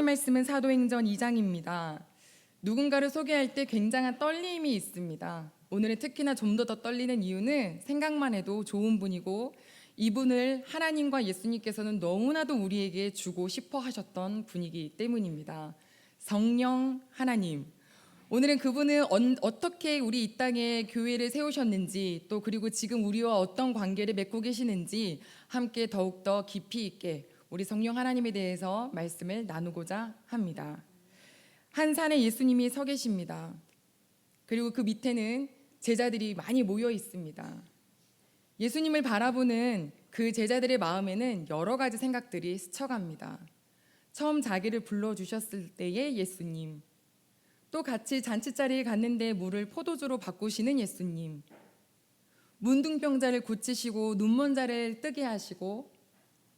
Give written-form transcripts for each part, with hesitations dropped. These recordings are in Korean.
말씀은 사도행전 2장입니다. 누군가를 소개할 때 굉장한 떨림이 있습니다. 오늘은 특히나 좀 더 떨리는 이유는 생각만 해도 좋은 분이고 이분을 하나님과 예수님께서는 너무나도 우리에게 주고 싶어 하셨던 분이기 때문입니다. 성령 하나님. 오늘은 그분은 어떻게 우리 이 땅에 교회를 세우셨는지, 또 그리고 지금 우리와 어떤 관계를 맺고 계시는지 함께 더욱더 깊이 있게 우리 성령 하나님에 대해서 말씀을 나누고자 합니다. 한 산에 예수님이 서 계십니다. 그리고 그 밑에는 제자들이 많이 모여 있습니다. 예수님을 바라보는 그 제자들의 마음에는 여러 가지 생각들이 스쳐갑니다. 처음 자기를 불러주셨을 때의 예수님, 또 같이 잔치자리에 갔는데 물을 포도주로 바꾸시는 예수님, 문둥병자를 고치시고 눈먼 자를 뜨게 하시고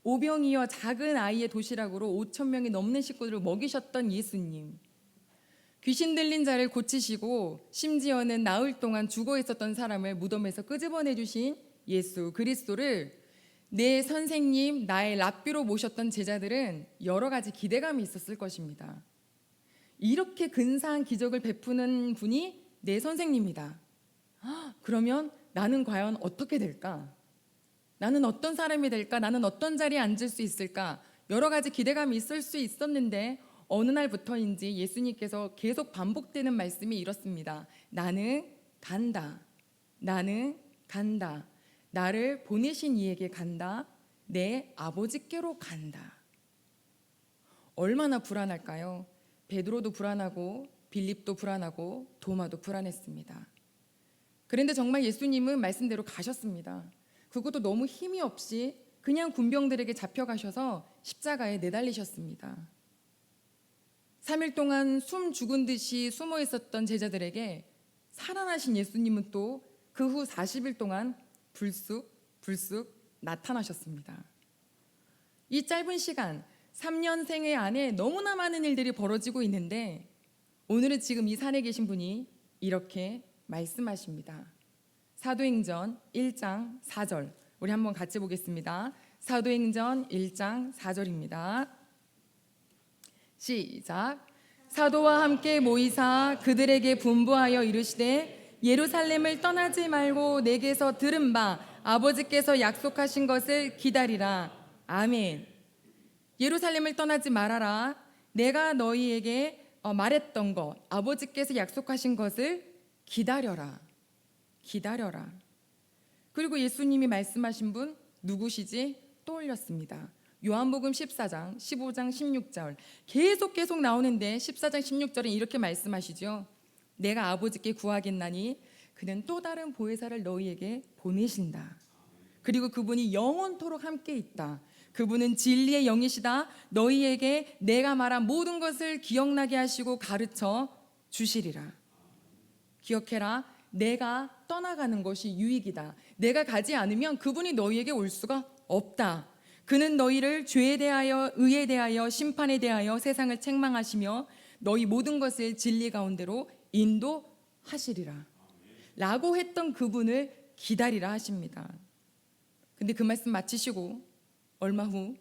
오병이어 작은 아이의 도시락으로 5천 명이 넘는 식구들을 먹이셨던 예수님, 귀신 들린 자를 고치시고 심지어는 나흘 동안 죽어 있었던 사람을 무덤에서 끄집어내 주신 예수 그리스도를 내 선생님, 나의 랍비로 모셨던 제자들은 여러 가지 기대감이 있었을 것입니다. 이렇게 근사한 기적을 베푸는 분이 내 선생님이다. 그러면 나는 과연 어떻게 될까? 나는 어떤 사람이 될까? 나는 어떤 자리에 앉을 수 있을까? 여러 가지 기대감이 있을 수 있었는데 어느 날부터인지 예수님께서 계속 반복되는 말씀이 이렇습니다. 나는 간다. 나는 간다. 나를 보내신 이에게 간다. 내 아버지께로 간다. 얼마나 불안할까요? 베드로도 불안하고 빌립도 불안하고 도마도 불안했습니다. 그런데 정말 예수님은 말씀대로 가셨습니다. 그것도 너무 힘이 없이 그냥 군병들에게 잡혀가셔서 십자가에 내달리셨습니다. 3일 동안 숨 죽은 듯이 숨어 있었던 제자들에게 살아나신 예수님은 또 그 후 40일 동안 불쑥 나타나셨습니다. 이 짧은 시간 3년 생애 안에 너무나 많은 일들이 벌어지고 있는데 오늘은 지금 이 산에 계신 분이 이렇게 말씀하십니다. 사도행전 1장 4절 우리 한번 같이 보겠습니다. 사도행전 1장 4절입니다. 시작. 사도와 함께 모이사 그들에게 분부하여 이르시되 예루살렘을 떠나지 말고 내게서 들은 바 아버지께서 약속하신 것을 기다리라. 아멘. 예루살렘을 떠나지 말아라. 내가 너희에게 말했던 것, 아버지께서 약속하신 것을 기다려라. 기다려라. 그리고 예수님이 말씀하신 분 누구시지? 떠올렸습니다. 요한복음 14장, 15장, 16절 계속 나오는데 14장, 16절은 이렇게 말씀하시죠. 내가 아버지께 구하겠나니 그는 또 다른 보혜사를 너희에게 보내신다. 그리고 그분이 영원토록 함께 있다. 그분은 진리의 영이시다. 너희에게 내가 말한 모든 것을 기억나게 하시고 가르쳐 주시리라. 기억해라. 내가 떠나가는 것이 유익이다. 내가 가지 않으면 그분이 너희에게 올 수가 없다. 그는 너희를 죄에 대하여, 의에 대하여, 심판에 대하여 세상을 책망하시며 너희 모든 것을 진리 가운데로 인도하시리라 라고 했던 그분을 기다리라 하십니다. 근데 그 말씀 마치시고 얼마 후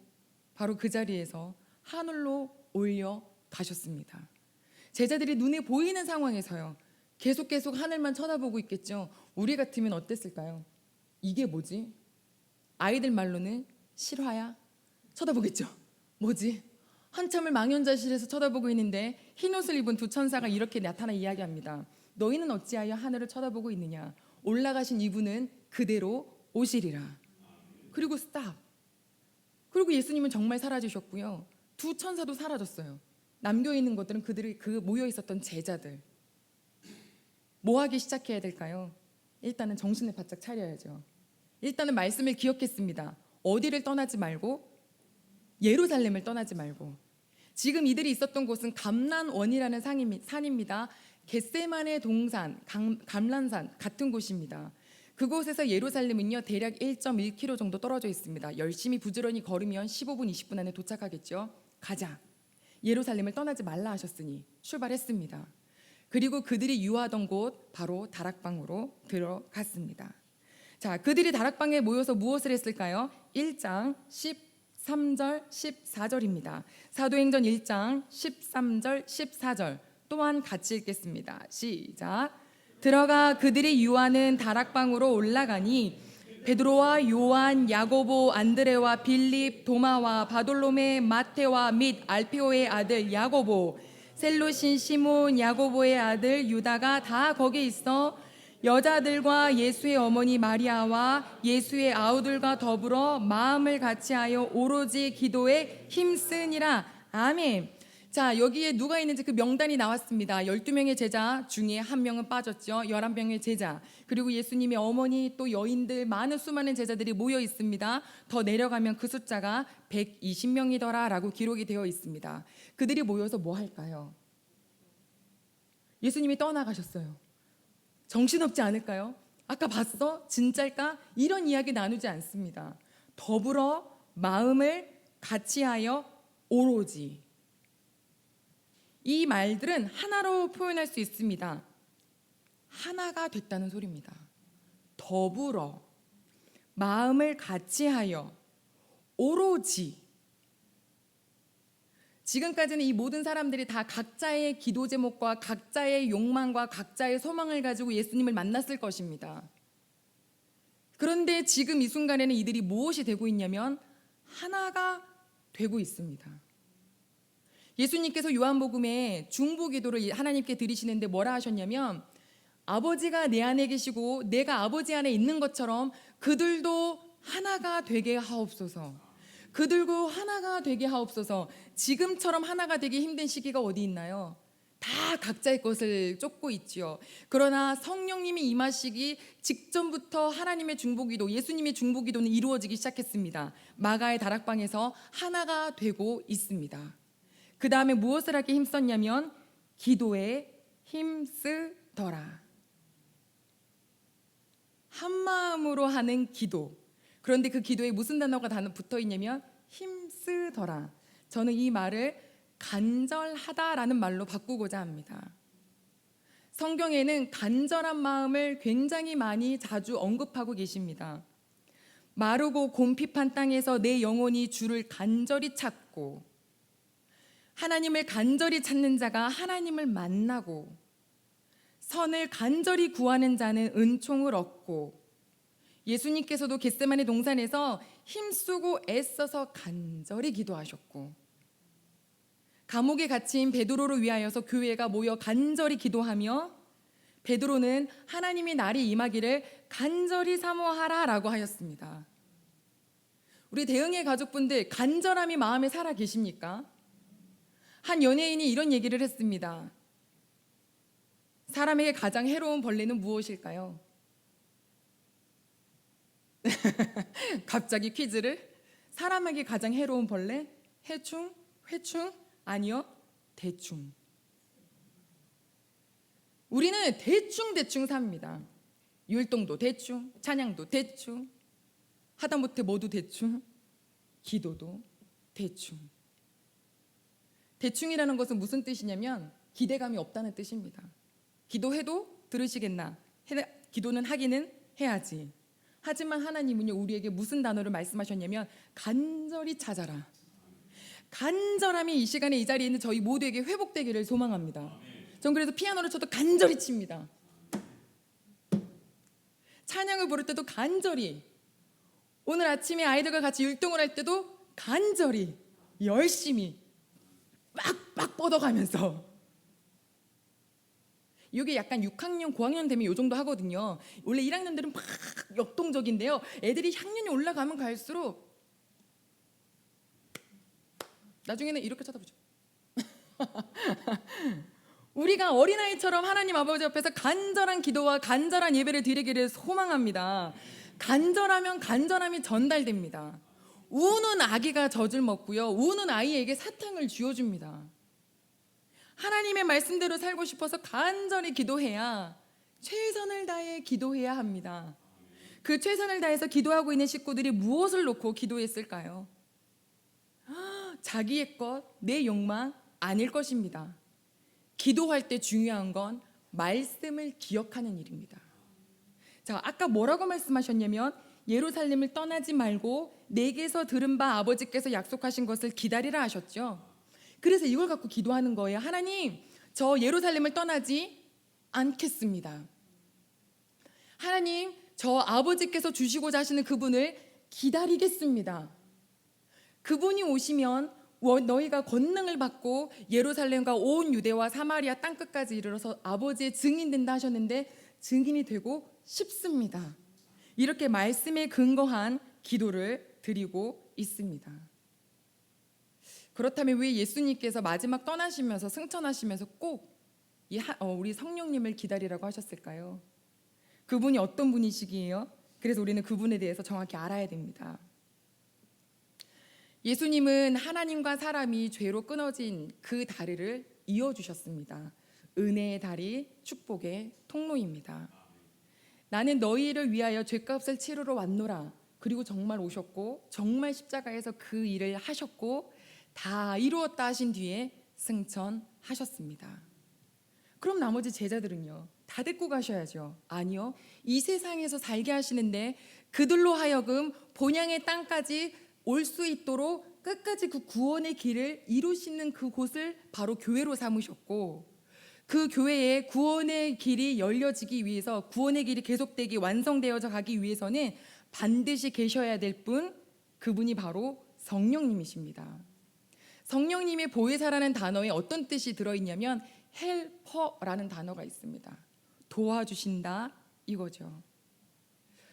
바로 그 자리에서 하늘로 올려 가셨습니다. 제자들이 눈에 보이는 상황에서요 계속 하늘만 쳐다보고 있겠죠. 우리 같으면 어땠을까요? 이게 뭐지? 아이들 말로는 실화야? 쳐다보겠죠. 뭐지? 한참을 망연자실해서 쳐다보고 있는데 흰옷을 입은 두 천사가 이렇게 나타나 이야기합니다. 너희는 어찌하여 하늘을 쳐다보고 있느냐? 올라가신 이분은 그대로 오시리라. 그리고 스탑. 그리고 예수님은 정말 사라지셨고요. 두 천사도 사라졌어요. 남겨있는 것들은 그들이 그 모여 있었던 제자들. 뭐 하기 시작해야 될까요? 일단은 정신을 바짝 차려야죠. 일단은 말씀을 기억했습니다. 어디를 떠나지 말고 예루살렘을 떠나지 말고. 지금 이들이 있었던 곳은 감난원이라는 산입니다. 겟세마네 동산, 감람산 같은 곳입니다. 그곳에서 예루살렘은요 대략 1.1km 정도 떨어져 있습니다. 열심히 부지런히 걸으면 15분, 20분 안에 도착하겠죠. 가자. 예루살렘을 떠나지 말라 하셨으니 출발했습니다. 그리고 그들이 유하던 곳 바로 다락방으로 들어갔습니다. 자, 그들이 다락방에 모여서 무엇을 했을까요? 1장 13절, 14절입니다. 사도행전 1장 13절, 14절 또한 같이 읽겠습니다. 시작. 들어가 그들이 유하는 다락방으로 올라가니 베드로와 요한, 야고보, 안드레와 빌립, 도마와 바돌로메, 마테와 및 알페오의 아들 야고보, 셀로신 시몬, 야고보의 아들 유다가 다 거기 있어 여자들과 예수의 어머니 마리아와 예수의 아우들과 더불어 마음을 같이하여 오로지 기도에 힘쓰니라. 아멘. 자, 여기에 누가 있는지 그 명단이 나왔습니다. 12명의 제자 중에 한 명은 빠졌죠. 11명의 제자, 그리고 예수님의 어머니, 또 여인들, 많은 수많은 제자들이 모여 있습니다. 더 내려가면 그 숫자가 120명이더라 라고 기록이 되어 있습니다. 그들이 모여서 뭐 할까요? 예수님이 떠나가셨어요. 정신없지 않을까요? 아까 봤어? 진짜일까? 이런 이야기 나누지 않습니다. 더불어 마음을 같이하여 오로지. 이 말들은 하나로 표현할 수 있습니다. 하나가 됐다는 소리입니다. 더불어 마음을 같이하여 오로지. 지금까지는 이 모든 사람들이 다 각자의 기도 제목과 각자의 욕망과 각자의 소망을 가지고 예수님을 만났을 것입니다. 그런데 지금 이 순간에는 이들이 무엇이 되고 있냐면 하나가 되고 있습니다. 예수님께서 요한복음에 중보기도를 하나님께 드리시는데 뭐라 하셨냐면, 아버지가 내 안에 계시고 내가 아버지 안에 있는 것처럼 그들도 하나가 되게 하옵소서. 그들도 하나가 되게 하옵소서. 지금처럼 하나가 되기 힘든 시기가 어디 있나요? 다 각자의 것을 쫓고 있지요. 그러나 성령님이 임하시기 직전부터 하나님의 중보기도, 예수님의 중보기도는 이루어지기 시작했습니다. 마가의 다락방에서 하나가 되고 있습니다. 그 다음에 무엇을 하기 힘썼냐면 기도에 힘쓰더라. 한 마음으로 하는 기도. 그런데 그 기도에 무슨 단어가 붙어 있냐면 힘쓰더라. 저는 이 말을 간절하다라는 말로 바꾸고자 합니다. 성경에는 간절한 마음을 굉장히 많이 자주 언급하고 계십니다. 마르고 곰핍한 땅에서 내 영혼이 주를 간절히 찾고, 하나님을 간절히 찾는 자가 하나님을 만나고, 선을 간절히 구하는 자는 은총을 얻고, 예수님께서도 겟세마네 동산에서 힘쓰고 애써서 간절히 기도하셨고, 감옥에 갇힌 베드로를 위하여서 교회가 모여 간절히 기도하며, 베드로는 하나님이 날이 임하기를 간절히 사모하라 라고 하였습니다. 우리 대흥의 가족분들, 간절함이 마음에 살아 계십니까? 한 연예인이 이런 얘기를 했습니다. 사람에게 가장 해로운 벌레는 무엇일까요? 갑자기 퀴즈를. 사람에게 가장 해로운 벌레? 해충? 회충? 아니요, 대충. 우리는 대충 삽니다. 율동도 대충, 찬양도 대충, 하다못해 모두 대충, 기도도 대충. 대충이라는 것은 무슨 뜻이냐면 기대감이 없다는 뜻입니다. 기도해도 들으시겠나? 기도는 하기는 해야지. 하지만 하나님은요, 우리에게 무슨 단어를 말씀하셨냐면 간절히 찾아라. 간절함이 이 시간에 이 자리에 있는 저희 모두에게 회복되기를 소망합니다. 전 그래서 피아노를 쳐도 간절히 칩니다. 찬양을 부를 때도 간절히, 오늘 아침에 아이들과 같이 율동을 할 때도 간절히, 열심히 빡빡 뻗어가면서. 이게 약간 6학년, 고학년 되면 이 정도 하거든요. 원래 1학년들은 막 역동적인데요, 애들이 학년이 올라가면 갈수록 나중에는 이렇게 쳐다보죠. 우리가 어린아이처럼 하나님 아버지 앞에서 간절한 기도와 간절한 예배를 드리기를 소망합니다. 간절하면 간절함이 전달됩니다. 우는 아기가 젖을 먹고요, 우는 아이에게 사탕을 쥐어줍니다. 하나님의 말씀대로 살고 싶어서 간절히 기도해야, 최선을 다해 기도해야 합니다. 그 최선을 다해서 기도하고 있는 식구들이 무엇을 놓고 기도했을까요? 자기의 것, 내 욕망 아닐 것입니다. 기도할 때 중요한 건 말씀을 기억하는 일입니다. 자, 아까 뭐라고 말씀하셨냐면 예루살렘을 떠나지 말고 내게서 들은 바 아버지께서 약속하신 것을 기다리라 하셨죠. 그래서 이걸 갖고 기도하는 거예요. 하나님, 저 예루살렘을 떠나지 않겠습니다. 하나님, 저 아버지께서 주시고자 하시는 그분을 기다리겠습니다. 그분이 오시면 너희가 권능을 받고 예루살렘과 온 유대와 사마리아 땅끝까지 이르러서 아버지의 증인된다 하셨는데 증인이 되고 싶습니다. 이렇게 말씀에 근거한 기도를 드리고 있습니다. 그렇다면 왜 예수님께서 마지막 떠나시면서 승천하시면서 꼭 우리 성령님을 기다리라고 하셨을까요? 그분이 어떤 분이시기에요? 그래서 우리는 그분에 대해서 정확히 알아야 됩니다. 예수님은 하나님과 사람이 죄로 끊어진 그 다리를 이어주셨습니다. 은혜의 다리, 축복의 통로입니다. 나는 너희를 위하여 죄값을 치르러 왔노라. 그리고 정말 오셨고 정말 십자가에서 그 일을 하셨고 다 이루었다 하신 뒤에 승천하셨습니다. 그럼 나머지 제자들은요? 다 데리고 가셔야죠. 아니요. 이 세상에서 살게 하시는데 그들로 하여금 본향의 땅까지 올 수 있도록 끝까지 그 구원의 길을 이루시는 그곳을 바로 교회로 삼으셨고, 그 교회에 구원의 길이 열려지기 위해서, 구원의 길이 계속되기 완성되어져 가기 위해서는 반드시 계셔야 될 분, 그분이 바로 성령님이십니다. 성령님의 보혜사라는 단어에 어떤 뜻이 들어있냐면 헬퍼라는 단어가 있습니다. 도와주신다 이거죠.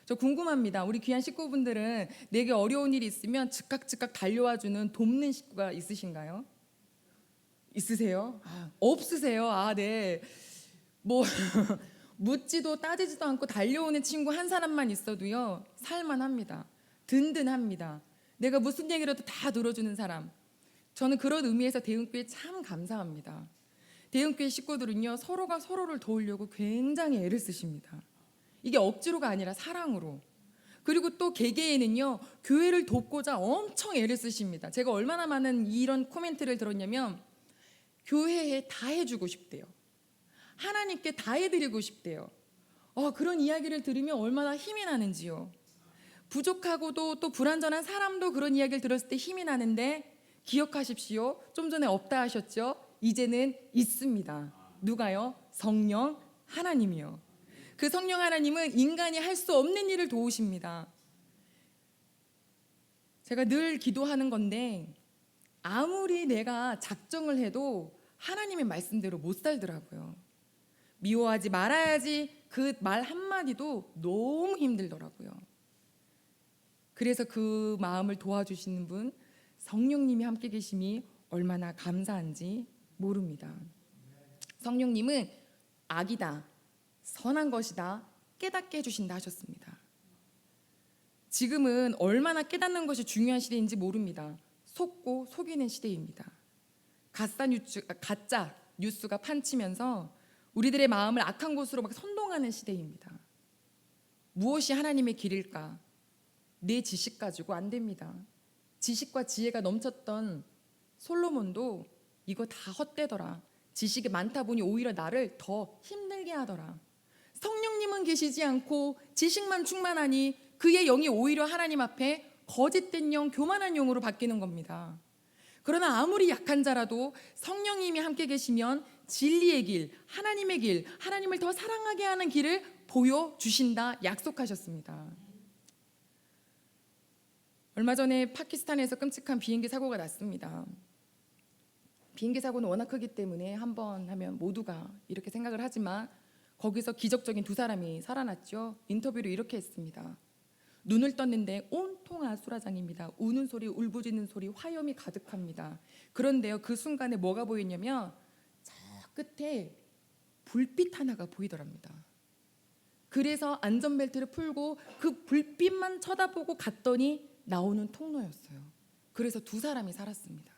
저 궁금합니다. 우리 귀한 식구분들은 내게 어려운 일이 있으면 즉각 달려와주는 돕는 식구가 있으신가요? 있으세요? 없으세요? 네. 뭐 묻지도 따지지도 않고 달려오는 친구 한 사람만 있어도요 살만합니다. 든든합니다. 내가 무슨 얘기라도 다 들어주는 사람. 저는 그런 의미에서 대흥교회 참 감사합니다. 대흥교회 식구들은요 서로가 서로를 도우려고 굉장히 애를 쓰십니다. 이게 억지로가 아니라 사랑으로. 그리고 또 개개인은요 교회를 돕고자 엄청 애를 쓰십니다. 제가 얼마나 많은 이런 코멘트를 들었냐면 교회에 다 해주고 싶대요. 하나님께 다 해드리고 싶대요. 그런 이야기를 들으면 얼마나 힘이 나는지요. 부족하고도 또 불완전한 사람도 그런 이야기를 들었을 때 힘이 나는데 기억하십시오. 좀 전에 없다 하셨죠? 이제는 있습니다. 누가요? 성령 하나님이요. 그 성령 하나님은 인간이 할 수 없는 일을 도우십니다. 제가 늘 기도하는 건데 아무리 내가 작정을 해도 하나님의 말씀대로 못 살더라고요. 미워하지 말아야지 그 말 한마디도 너무 힘들더라고요. 그래서 그 마음을 도와주시는 분 성령님이 함께 계심이 얼마나 감사한지 모릅니다. 성령님은 악이다, 선한 것이다 깨닫게 해주신다 하셨습니다. 지금은 얼마나 깨닫는 것이 중요한 시대인지 모릅니다. 속고 속이는 시대입니다. 가짜 뉴스가 판치면서 우리들의 마음을 악한 곳으로 막 선동하는 시대입니다. 무엇이 하나님의 길일까? 내 지식 가지고 안 됩니다. 지식과 지혜가 넘쳤던 솔로몬도 이거 다 헛되더라. 지식이 많다 보니 오히려 나를 더 힘들게 하더라. 성령님은 계시지 않고 지식만 충만하니 그의 영이 오히려 하나님 앞에 거짓된 영, 교만한 영으로 바뀌는 겁니다. 그러나 아무리 약한 자라도 성령님이 함께 계시면 진리의 길, 하나님의 길, 하나님을 더 사랑하게 하는 길을 보여주신다 약속하셨습니다. 얼마 전에 파키스탄에서 끔찍한 비행기 사고가 났습니다. 비행기 사고는 워낙 크기 때문에 한 번 하면 모두가 이렇게 생각을 하지만 거기서 기적적인 두 사람이 살아났죠. 인터뷰로 이렇게 했습니다. 눈을 떴는데 온통 아수라장입니다. 우는 소리, 울부짖는 소리, 화염이 가득합니다. 그런데요, 그 순간에 뭐가 보였냐면 저 끝에 불빛 하나가 보이더랍니다. 그래서 안전벨트를 풀고 그 불빛만 쳐다보고 갔더니 나오는 통로였어요. 그래서 두 사람이 살았습니다.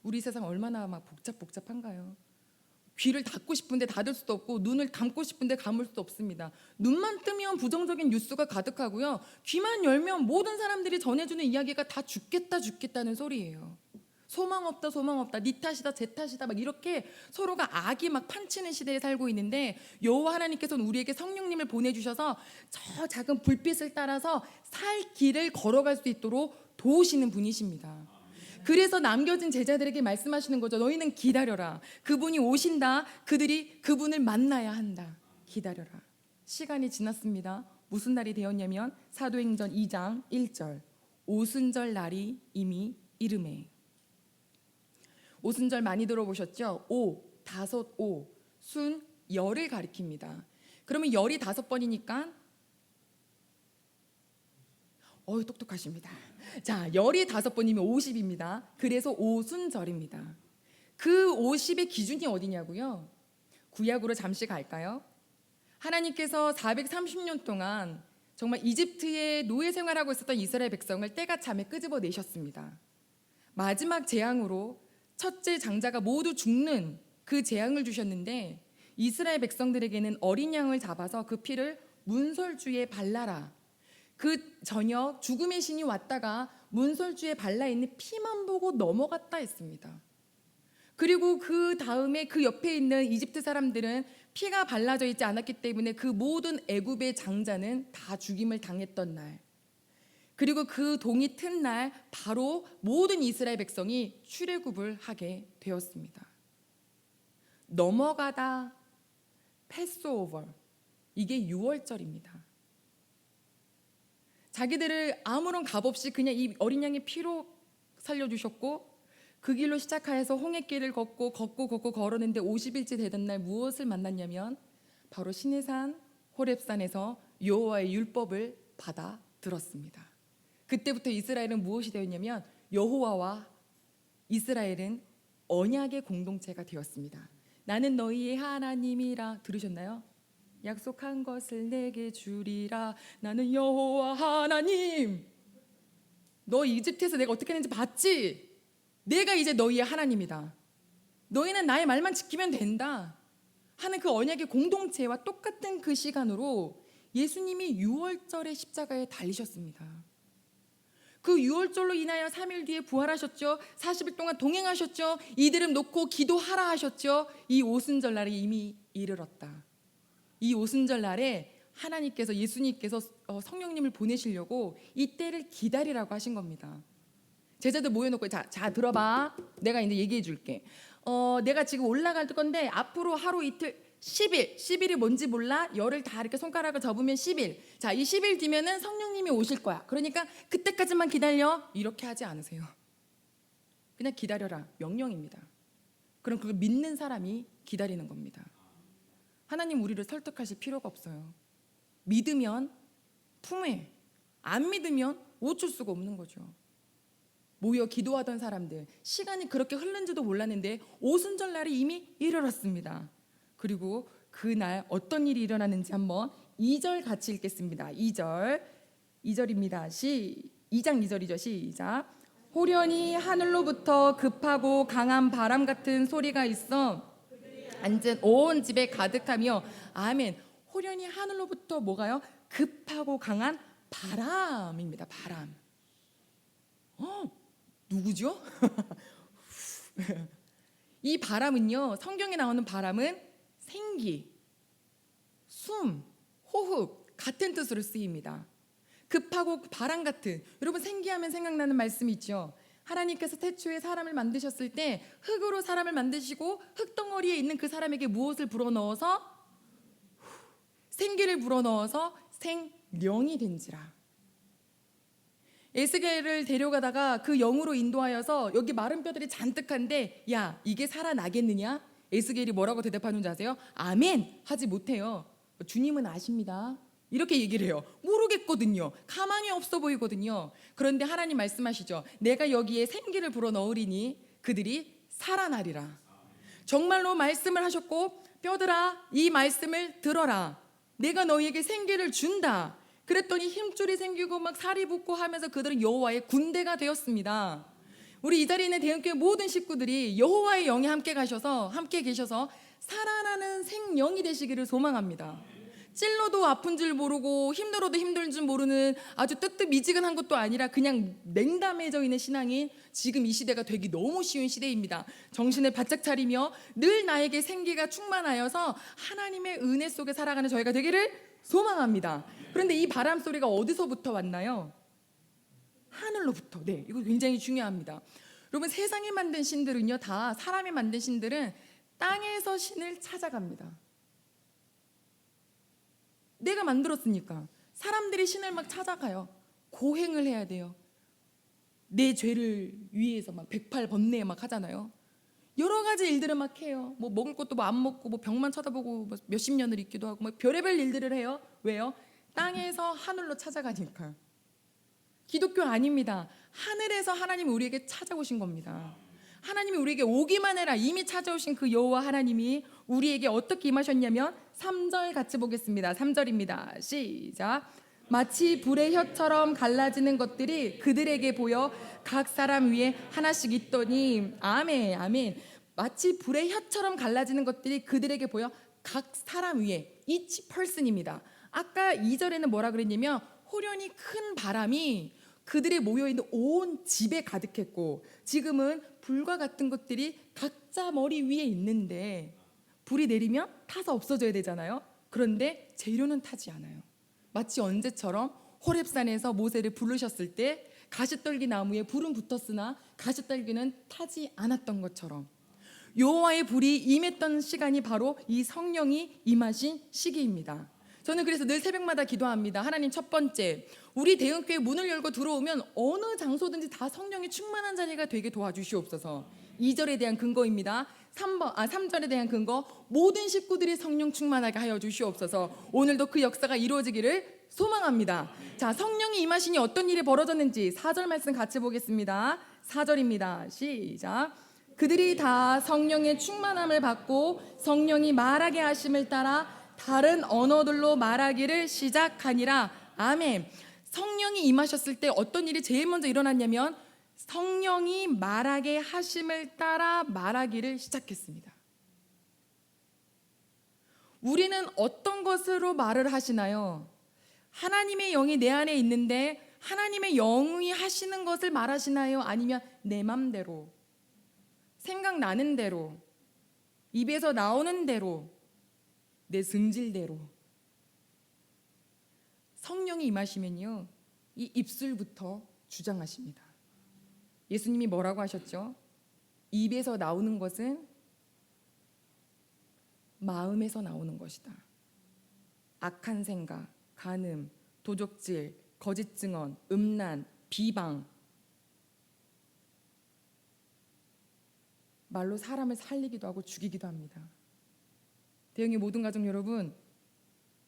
우리 세상 얼마나 막 복잡한가요? 귀를 닫고 싶은데 닫을 수도 없고 눈을 감고 싶은데 감을 수도 없습니다. 눈만 뜨면 부정적인 뉴스가 가득하고요. 귀만 열면 모든 사람들이 전해주는 이야기가 다 죽겠다는 소리예요. 소망 없다, 소망 없다, 네 탓이다, 제 탓이다, 막 이렇게 서로가 악이 막 판치는 시대에 살고 있는데, 여호와 하나님께서는 우리에게 성령님을 보내주셔서 저 작은 불빛을 따라서 살 길을 걸어갈 수 있도록 도우시는 분이십니다. 그래서 남겨진 제자들에게 말씀하시는 거죠. 너희는 기다려라. 그분이 오신다. 그분을 만나야 한다. 기다려라. 시간이 지났습니다. 무슨 날이 되었냐면 사도행전 2장 1절, 오순절 날이 이미 이르매. 오순절 많이 들어보셨죠? 오, 다섯 오, 순, 열을 가리킵니다. 그러면 열이 5번이니까 똑똑하십니다. 자, 열이 5번이면 50입니다. 그래서 오순절입니다. 그 50의 기준이 어디냐고요? 구약으로 잠시 갈까요? 하나님께서 430년 동안 정말 이집트의 노예 생활하고 있었던 이스라엘 백성을 때가 참에 끄집어내셨습니다. 마지막 재앙으로 첫째 장자가 모두 죽는 그 재앙을 주셨는데, 이스라엘 백성들에게는 어린 양을 잡아서 그 피를 문설주에 발라라. 그 저녁 죽음의 신이 왔다가 문설주에 발라있는 피만 보고 넘어갔다 했습니다. 그리고 그 다음에 그 옆에 있는 이집트 사람들은 피가 발라져 있지 않았기 때문에 그 모든 애굽의 장자는 다 죽임을 당했던 날, 그리고 그 동이 튼 날 바로 모든 이스라엘 백성이 출애굽을 하게 되었습니다. 넘어가다, 패스오버, 이게 6월절입니다. 자기들을 아무런 값 없이 그냥 이 어린 양의 피로 살려주셨고, 그 길로 시작하여서 홍해길을 걷고 걸었는데 50일째 되던 날 무엇을 만났냐면 바로 시내산 호렙산에서 여호와의 율법을 받아 들었습니다. 그때부터 이스라엘은 무엇이 되었냐면 여호와와 이스라엘은 언약의 공동체가 되었습니다. 나는 너희의 하나님이라. 들으셨나요? 약속한 것을 내게 주리라. 나는 여호와 하나님. 너 이집트에서 내가 어떻게 했는지 봤지? 내가 이제 너희의 하나님이다. 너희는 나의 말만 지키면 된다 하는 그 언약의 공동체와 똑같은 그 시간으로 예수님이 6월절의 십자가에 달리셨습니다. 그 6월절로 인하여 3일 뒤에 부활하셨죠. 40일 동안 동행하셨죠. 이들을 놓고 기도하라 하셨죠. 이 오순절 날이 이미 이르렀다. 이 오순절 날에 하나님께서, 예수님께서 성령님을 보내시려고 이 때를 기다리라고 하신 겁니다. 제자들 모여놓고 자 들어봐. 내가 이제 얘기해 줄게. 내가 지금 올라갈 건데 앞으로 하루 이틀 10일이 뭔지 몰라. 열을 다 이렇게 손가락을 접으면 10일. 자, 이 10일 뒤면은 성령님이 오실 거야. 그러니까 그때까지만 기다려. 이렇게 하지 않으세요. 그냥 기다려라. 명령입니다. 그럼 그걸 믿는 사람이 기다리는 겁니다. 하나님 우리를 설득하실 필요가 없어요. 믿으면 품에, 안 믿으면 어쩔 수가 없는 거죠. 모여 기도하던 사람들, 시간이 그렇게 흐른지도 몰랐는데 오순절 날이 이미 이르렀습니다. 그리고 그날 어떤 일이 일어나는지 한번 2절 같이 읽겠습니다. 2절입니다. 2장 2절이죠. 시작. 호련히 하늘로부터 급하고 강한 바람 같은 소리가 있어 앉은 온 집에 가득하며. 아멘. 호련히 하늘로부터 뭐가요? 급하고 강한 바람입니다. 바람. 누구죠? 이 바람은요, 성경에 나오는 바람은 생기, 숨, 호흡 같은 뜻으로 쓰입니다. 급하고 바람 같은. 여러분, 생기하면 생각나는 말씀이 있죠. 하나님께서 태초에 사람을 만드셨을 때 흙으로 사람을 만드시고 흙덩어리에 있는 그 사람에게 무엇을 불어넣어서? 생기를 불어넣어서 생령이 된지라. 에스겔을 데려가다가 그 영으로 인도하여서 여기 마른 뼈들이 잔뜩한데, 야, 이게 살아나겠느냐? 에스겔이 뭐라고 대답하는 줄 아세요? 아멘 하지 못해요. 주님은 아십니다. 이렇게 얘기를 해요. 모르겠거든요. 가망이 없어 보이거든요. 그런데 하나님 말씀하시죠. 내가 여기에 생기를 불어넣으리니 그들이 살아나리라. 정말로 말씀을 하셨고, 뼈들아 이 말씀을 들어라. 내가 너희에게 생기를 준다. 그랬더니 힘줄이 생기고 막 살이 붙고 하면서 그들은 여호와의 군대가 되었습니다. 우리 이 자리에 있는 대형교회 모든 식구들이 여호와의 영이 함께 계셔서 살아나는 생명이 되시기를 소망합니다. 찔러도 아픈 줄 모르고 힘들어도 힘든 줄 모르는 아주 뜨뜻미지근한 것도 아니라 그냥 냉담해져 있는 신앙이 지금 이 시대가 되기 너무 쉬운 시대입니다. 정신을 바짝 차리며 늘 나에게 생기가 충만하여서 하나님의 은혜 속에 살아가는 저희가 되기를 소망합니다. 그런데 이 바람 소리가 어디서부터 왔나요? 하늘로부터. 네, 이거 굉장히 중요합니다. 여러분, 세상이 만든 신들은요, 다 사람이 만든 신들은 땅에서 신을 찾아갑니다. 내가 만들었으니까 사람들이 신을 막 찾아가요. 고행을 해야 돼요. 내 죄를 위해서 막 108번뇌 막 하잖아요. 여러 가지 일들을 막 해요. 뭐 먹을 것도 뭐 안 먹고 뭐 병만 쳐다보고 뭐 몇십 년을 있기도 하고 뭐 별의별 일들을 해요. 왜요? 땅에서 하늘로 찾아가니까. 기독교 아닙니다. 하늘에서 하나님이 우리에게 찾아오신 겁니다. 하나님이 우리에게 오기만 해라 이미 찾아오신 그 여호와 하나님이 우리에게 어떻게 임하셨냐면 3절 같이 보겠습니다. 3절입니다. 시작. 마치 불의 혀처럼 갈라지는 것들이 그들에게 보여 각 사람 위에 하나씩 있더니. 아멘, 아멘. 마치 불의 혀처럼 갈라지는 것들이 그들에게 보여 각 사람 위에. each person입니다. 아까 2절에는 뭐라 그랬냐면 호련히 큰 바람이 그들의 모여있는 온 집에 가득했고, 지금은 불과 같은 것들이 각자 머리 위에 있는데 불이 내리면 타서 없어져야 되잖아요. 그런데 재료는 타지 않아요. 마치 언제처럼 호렙산에서 모세를 부르셨을 때 가시떨기 나무에 불은 붙었으나 가시떨기는 타지 않았던 것처럼 여호와의 불이 임했던 시간이 바로 이 성령이 임하신 시기입니다. 저는 그래서 늘 새벽마다 기도합니다. 하나님, 첫 번째, 우리 대흥교회 문을 열고 들어오면 어느 장소든지 다 성령이 충만한 자리가 되게 도와주시옵소서. 2절에 대한 근거입니다. 3절에 대한 근거, 모든 식구들이 성령 충만하게 하여 주시옵소서. 오늘도 그 역사가 이루어지기를 소망합니다. 자, 성령이 임하시니 어떤 일이 벌어졌는지 4절 말씀 같이 보겠습니다. 4절입니다. 시작. 그들이 다 성령의 충만함을 받고 성령이 말하게 하심을 따라 다른 언어들로 말하기를 시작하니라. 아멘. 성령이 임하셨을 때 어떤 일이 제일 먼저 일어났냐면 성령이 말하게 하심을 따라 말하기를 시작했습니다. 우리는 어떤 것으로 말을 하시나요? 하나님의 영이 내 안에 있는데 하나님의 영이 하시는 것을 말하시나요? 아니면 내 맘대로, 생각나는 대로, 입에서 나오는 대로, 내 승질대로? 성령이 임하시면요, 이 입술부터 주장하십니다. 예수님이 뭐라고 하셨죠? 입에서 나오는 것은 마음에서 나오는 것이다. 악한 생각, 간음, 도적질, 거짓 증언, 음란, 비방, 말로 사람을 살리기도 하고 죽이기도 합니다. 대형의 모든 가족 여러분,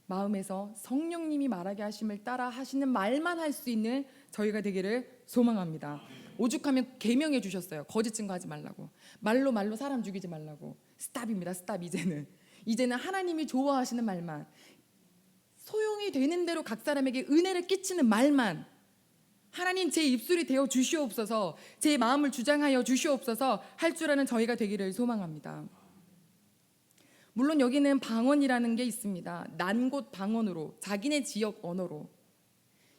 마음에서 성령님이 말하게 하심을 따라 하시는 말만 할 수 있는 저희가 되기를 소망합니다. 오죽하면 계명해 주셨어요. 거짓 증거하지 말라고, 말로 사람 죽이지 말라고. 스탑입니다. 스탑. 이제는 하나님이 좋아하시는 말만, 소용이 되는 대로 각 사람에게 은혜를 끼치는 말만, 하나님 제 입술이 되어 주시옵소서, 제 마음을 주장하여 주시옵소서 할 줄 아는 저희가 되기를 소망합니다. 물론 여기는 방언이라는 게 있습니다. 난곳 방언으로, 자기네 지역 언어로.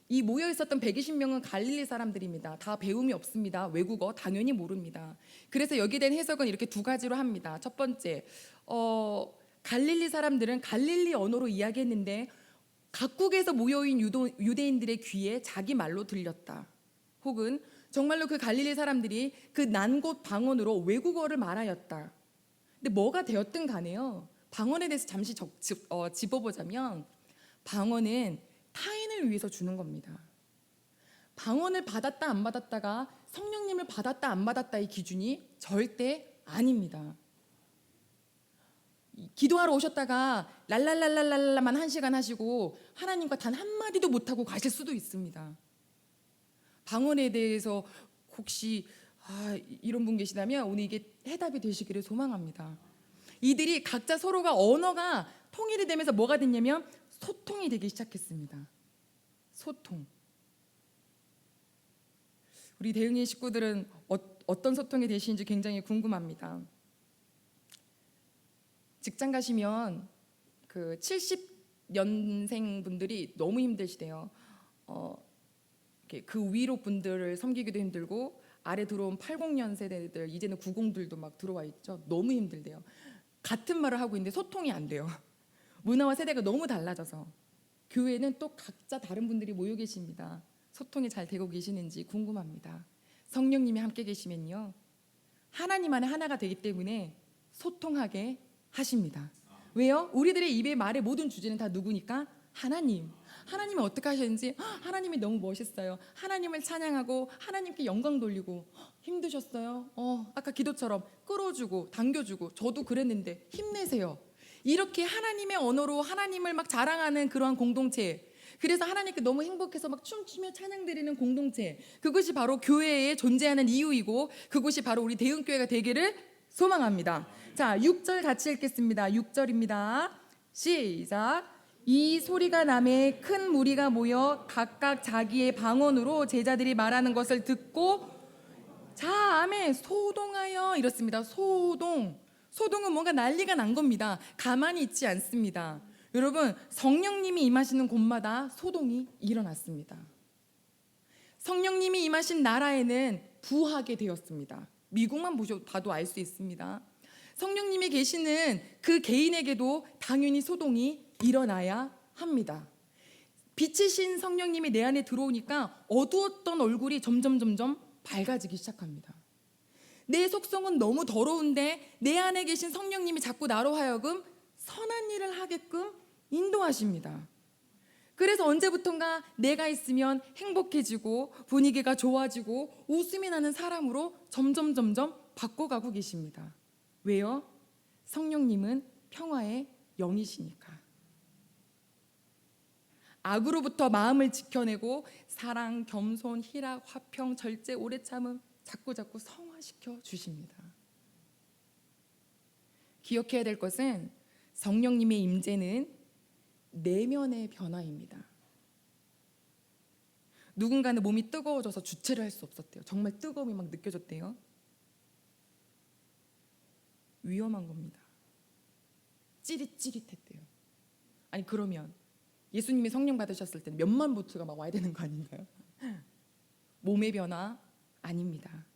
이 모여 있었던 120명은 갈릴리 사람들입니다. 다 배움이 없습니다. 외국어 당연히 모릅니다. 그래서 여기에 대한 해석은 이렇게 두 가지로 합니다. 첫 번째, 갈릴리 사람들은 갈릴리 언어로 이야기했는데 각국에서 모여있는 유대인들의 귀에 자기 말로 들렸다. 혹은 정말로 그 갈릴리 사람들이 그 난곳 방언으로 외국어를 말하였다. 근데 뭐가 되었든 간에요, 방언에 대해서 잠시 짚어보자면 방언은 타인을 위해서 주는 겁니다. 방언을 받았다 안 받았다가 성령님을 받았다 안 받았다의 기준이 절대 아닙니다. 기도하러 오셨다가 랄랄랄랄랄라만 1시간 하시고 하나님과 단 한마디도 못하고 가실 수도 있습니다. 방언에 대해서 혹시 이런 분 계시다면 오늘 이게 해답이 되시기를 소망합니다. 이들이 각자 서로가 언어가 통일이 되면서 뭐가 됐냐면 소통이 되기 시작했습니다. 소통. 우리 대흥의 식구들은 어떤 소통이 되시는지 굉장히 궁금합니다. 직장 가시면 그 70 연생분들이 너무 힘드시대요. 이렇게 그 위로 분들을 섬기기도 힘들고 아래 들어온 80년 세대들, 이제는 90들도 막 들어와 있죠. 너무 힘들대요. 같은 말을 하고 있는데 소통이 안 돼요. 문화와 세대가 너무 달라져서. 교회는 또 각자 다른 분들이 모여 계십니다. 소통이 잘 되고 계시는지 궁금합니다. 성령님이 함께 계시면요, 하나님 안에 하나가 되기 때문에 소통하게 하십니다. 왜요? 우리들의 입에 말의 모든 주제는 다 누구니까? 하나님. 하나님이 어떻게 하셨는지 하나님이 너무 멋있어요. 하나님을 찬양하고 하나님께 영광 돌리고. 힘드셨어요? 아까 기도처럼 끌어주고 당겨주고 저도 그랬는데 힘내세요. 이렇게 하나님의 언어로 하나님을 막 자랑하는 그러한 공동체, 그래서 하나님께 너무 행복해서 막 춤추며 찬양드리는 공동체, 그것이 바로 교회에 존재하는 이유이고 그것이 바로 우리 대흥교회가 되기를 소망합니다. 자, 6절 같이 읽겠습니다. 6절입니다. 시작. 이 소리가 나매 큰 무리가 모여 각각 자기의 방언으로 제자들이 말하는 것을 듣고 자, 아멘, 소동하여 이렇습니다. 소동은 뭔가 난리가 난 겁니다. 가만히 있지 않습니다. 여러분, 성령님이 임하시는 곳마다 소동이 일어났습니다. 성령님이 임하신 나라에는 부하게 되었습니다. 미국만 봐도 알 수 있습니다. 성령님이 계시는 그 개인에게도 당연히 소동이 일어나야 합니다. 빛이신 성령님이 내 안에 들어오니까 어두웠던 얼굴이 점점 밝아지기 시작합니다. 내 속성은 너무 더러운데 내 안에 계신 성령님이 자꾸 나로 하여금 선한 일을 하게끔 인도하십니다. 그래서 언제부턴가 내가 있으면 행복해지고 분위기가 좋아지고 웃음이 나는 사람으로 점점 바꿔가고 계십니다. 왜요? 성령님은 평화의 영이시니까. 악으로부터 마음을 지켜내고 사랑, 겸손, 희락, 화평, 절제, 오래 참음 자꾸 성화시켜 주십니다. 기억해야 될 것은 성령님의 임재는 내면의 변화입니다. 누군가는 몸이 뜨거워져서 주체를 할 수 없었대요. 정말 뜨거움이 막 느껴졌대요. 위험한 겁니다. 찌릿찌릿했대요. 아니 그러면 예수님이 성령 받으셨을 때는 몇만 보트가 막 와야 되는 거 아닌가요? 몸의 변화 아닙니다.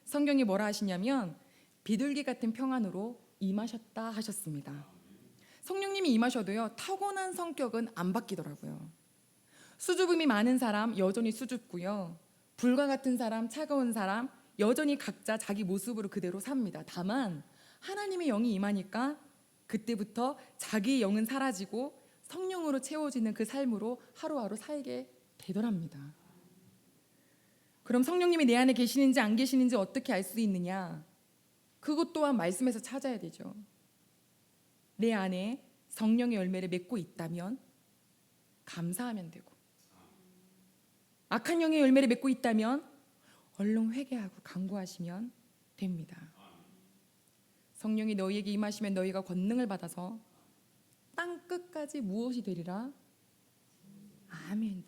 성경이 뭐라 하시냐면 비둘기 같은 평안으로 임하셨다 하셨습니다. 성령님이 임하셔도요, 타고난 성격은 안 바뀌더라고요. 수줍음이 많은 사람 여전히 수줍고요, 불과 같은 사람, 차가운 사람 여전히 각자 자기 모습으로 그대로 삽니다. 다만 하나님의 영이 임하니까 그때부터 자기의 영은 사라지고 성령으로 채워지는 그 삶으로 하루하루 살게 되더랍니다. 그럼 성령님이 내 안에 계시는지 안 계시는지 어떻게 알 수 있느냐? 그것 또한 말씀에서 찾아야 되죠. 내 안에 성령의 열매를 맺고 있다면 감사하면 되고, 악한 영의 열매를 맺고 있다면 얼른 회개하고 간구하시면 됩니다. 성령이 너희에게 임하시면 너희가 권능을 받아서 땅 끝까지 무엇이 되리라? 아멘.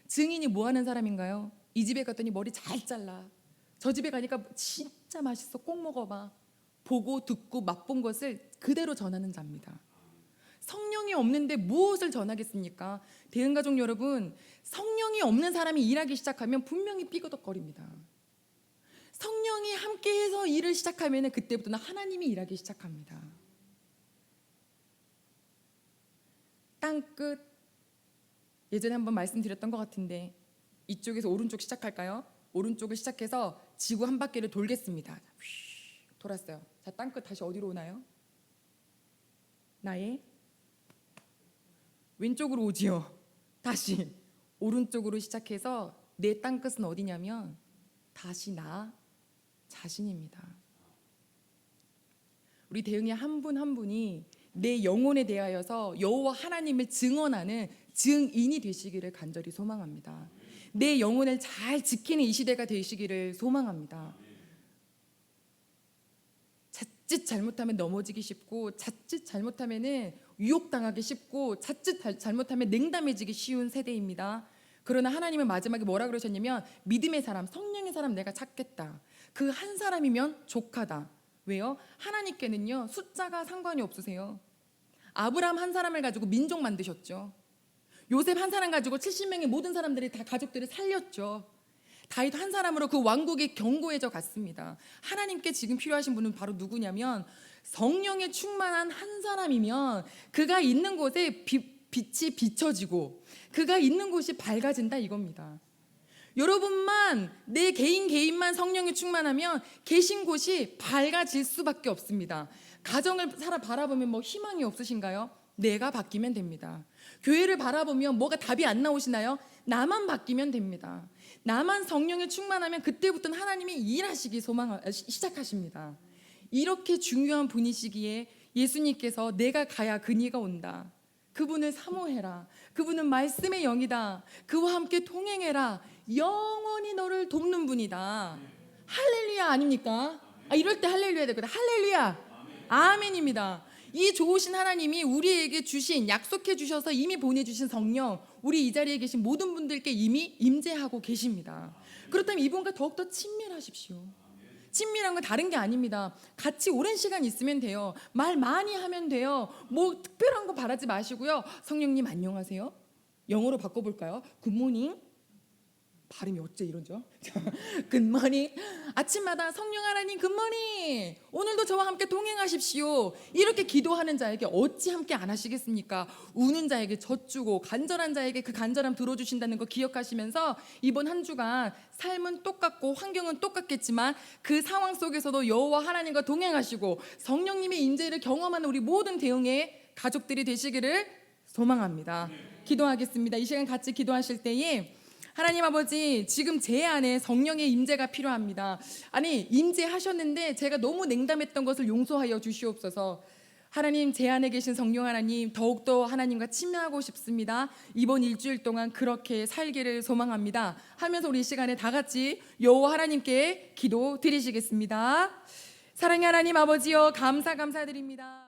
증인이 뭐 하는 사람인가요? 이 집에 갔더니 머리 잘 잘라, 저 집에 가니까 진짜 맛있어, 꼭 먹어봐, 보고 듣고 맛본 것을 그대로 전하는 자입니다. 성령이 없는데 무엇을 전하겠습니까? 대흥가족 여러분, 성령이 없는 사람이 일하기 시작하면 분명히 삐그덕거립니다. 성령이 함께해서 일을 시작하면 그때부터는 하나님이 일하기 시작합니다. 땅끝, 예전에 한번 말씀드렸던 것 같은데 이쪽에서 오른쪽 시작할까요? 오른쪽을 시작해서 지구 한 바퀴를 돌겠습니다. 돌았어요. 자, 땅끝 다시 어디로 오나요? 나의 왼쪽으로 오지요. 다시 오른쪽으로 시작해서 내 땅끝은 어디냐면 다시 나 자신입니다. 우리 대흥의 한 분 한 분이 내 영혼에 대하여서 여호와 하나님을 증언하는 증인이 되시기를 간절히 소망합니다. 내 영혼을 잘 지키는 이 시대가 되시기를 소망합니다. 자칫 잘못하면 넘어지기 쉽고, 자칫 잘못하면 유혹당하기 쉽고, 자칫 잘못하면 냉담해지기 쉬운 세대입니다. 그러나 하나님은 마지막에 뭐라 그러셨냐면 믿음의 사람, 성령의 사람 내가 찾겠다. 그 한 사람이면 족하다. 왜요? 하나님께는요 숫자가 상관이 없으세요. 아브라함 한 사람을 가지고 민족 만드셨죠. 요셉 한 사람 가지고 70명의 모든 사람들이 다 가족들을 살렸죠. 다윗 한 사람으로 그 왕국이 견고해져 갔습니다. 하나님께 지금 필요하신 분은 바로 누구냐면 성령에 충만한 한 사람이면 그가 있는 곳에 빛이 비춰지고 그가 있는 곳이 밝아진다 이겁니다. 여러분만 내 개인만 성령에 충만하면 계신 곳이 밝아질 수밖에 없습니다. 가정을 바라보면 뭐 희망이 없으신가요? 내가 바뀌면 됩니다. 교회를 바라보면 뭐가 답이 안 나오시나요? 나만 바뀌면 됩니다. 나만 성령에 충만하면 그때부터는 하나님이 일하시기 시작하십니다. 이렇게 중요한 분이시기에 예수님께서 내가 가야 그니가 온다. 그분을 사모해라. 그분은 말씀의 영이다. 그와 함께 동행해라. 영원히 너를 돕는 분이다. 할렐루야 아닙니까? 이럴 때 할렐루야 되거든. 할렐루야. 아멘입니다. 이 좋으신 하나님이 우리에게 주신, 약속해 주셔서 이미 보내주신 성령, 우리 이 자리에 계신 모든 분들께 이미 임재하고 계십니다. 그렇다면 이분과 더욱더 친밀하십시오. 친밀한 건 다른 게 아닙니다. 같이 오랜 시간 있으면 돼요. 말 많이 하면 돼요. 뭐 특별한 거 바라지 마시고요. 성령님 안녕하세요. 영어로 바꿔볼까요? 굿모닝. 발음이 어째 이러죠? 굿모닝. 아침마다 성령 하나님 굿모닝. 오늘도 저와 함께 동행하십시오. 이렇게 기도하는 자에게 어찌 함께 안 하시겠습니까? 우는 자에게 젖주고 간절한 자에게 그 간절함 들어주신다는 거 기억하시면서 이번 한 주간 삶은 똑같고 환경은 똑같겠지만 그 상황 속에서도 여호와 하나님과 동행하시고 성령님의 임재를 경험하는 우리 모든 대응의 가족들이 되시기를 소망합니다. 기도하겠습니다. 이 시간 같이 기도하실 때에 하나님 아버지, 지금 제 안에 성령의 임재가 필요합니다. 아니, 임재하셨는데 제가 너무 냉담했던 것을 용서하여 주시옵소서. 하나님, 제 안에 계신 성령 하나님, 더욱더 하나님과 친밀하고 싶습니다. 이번 일주일 동안 그렇게 살기를 소망합니다 하면서 우리 이 시간에 다 같이 여호와 하나님께 기도 드리시겠습니다. 사랑의 하나님 아버지여, 감사드립니다.